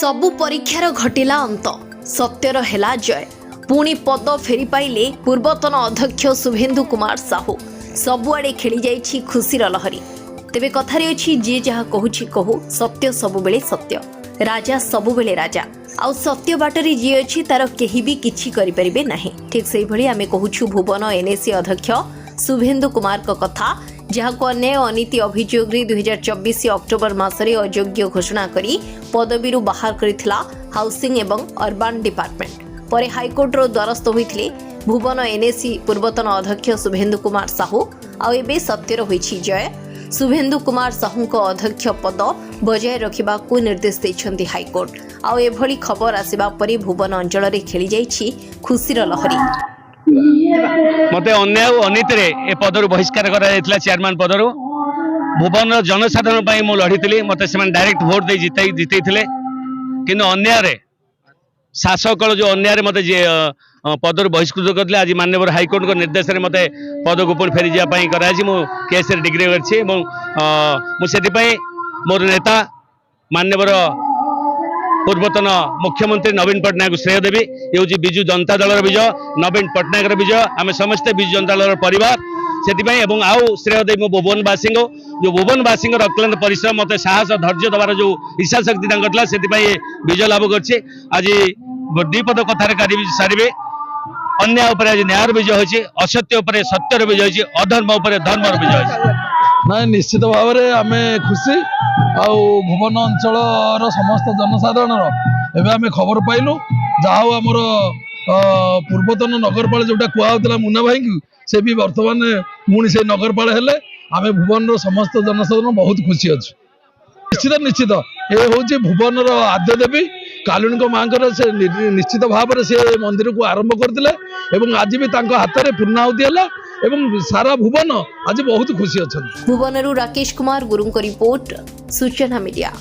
सबु परीक्षार घटिला अंत सत्यर हेला जय पुणी पद फेरी पाइले पूर्वतन अध्यक्ष शुभेन्दु कुमार साहू सबुआड़े खेली जाइछि खुशीर लहरी। तेबे कथारे अछि जे जहा कहूछि कहू सत्य सबुबेले सत्य राजा सबुबेले राजा आउ सत्य बाटरी जी अछि तार केही भी किछि करि परिबे नाही। ठीक सेहि भली आमे कहूछु भुवन एनएसी अध्यक्ष शुभेन्दु कुमार को कथा जहाँ अन्याय अनीति अभियोग 2024 अक्टोबर मासरे अयोग्य घोषणा करी पदवी बाहर करथिला हाउसिंग एवं अर्बान डिपार्टमेंट परे हाईकोर्ट रो द्वारस्थ होइथिले भुवन एनएसी पूर्वतन अध्यक्ष शुभेन्दु कुमार साहू आउ एबे सत्यर होइछि जय शुभेन्दु कुमार साहू को अध्यक्ष पद बजाय रखिबा को निर्देश दैछंती हाईकोर्ट आउ एभली खबर आसिबा परे भुवन अंचल रे खेली जाइछि खुशीर लहरी। मते अन्याय अनीति ए पदर बहिष्कार करा चेयरमैन पदर भुवन जनसाधारण पर मु लड़ी मत से डायरेक्ट भोट दे जितैले कि अन्याय शासक जो अन्याय मत पदर बहिष्कृत करते आज माननीय हाईकोर्ट को निर्देश में मत पद को पुणी फेरी जावाई कराई मु केस डिग्री कर मोर नेता माननीय पूर्वतन मुख्यमंत्री नवीन पट्टनायक श्रेय देवी ये हूँ विजु जनता दल विजय नवीन पट्टनायक विजय आम समस्ते विजु जनता दल परिवार से आउ श्रेय देवी मो भुवनवासी जो भुवनवासी अक्लांत परिश्रम मत साहस धैर्य दबार जो इच्छा शक्ति से विजय लाभ कर आज द्विपद कथार सारे अन्याय उपर आज न्याय विजय होती असत्य उपर सत्यर विजय होती अधर्म उपर धर्मर विजय होती ना निश्चित भाव में आम खुशी आउ भुवन अंचल समस्त जनसाधारण एवं आम खबर पाइलु जहाँ आमर पूर्वतन नगरपाल जोटा कहला मुना भाई की से भी बर्तमान पुणी से नगरपाल हेले आम भुवन समस्त जनसाधारण बहुत खुशी अच्छे। निश्चित निश्चित ये हूँ भुवन आद्य देवी कालुणी माँ से निश्चित भाव में से मंदिर को आरंभ करते आज भी हाथ में पूर्णाहुति है एवं सारा भुवन आज बहुत खुशी अच्छा। भुवनरू राकेश कुमार गुरुंग रिपोर्ट सूचना मीडिया।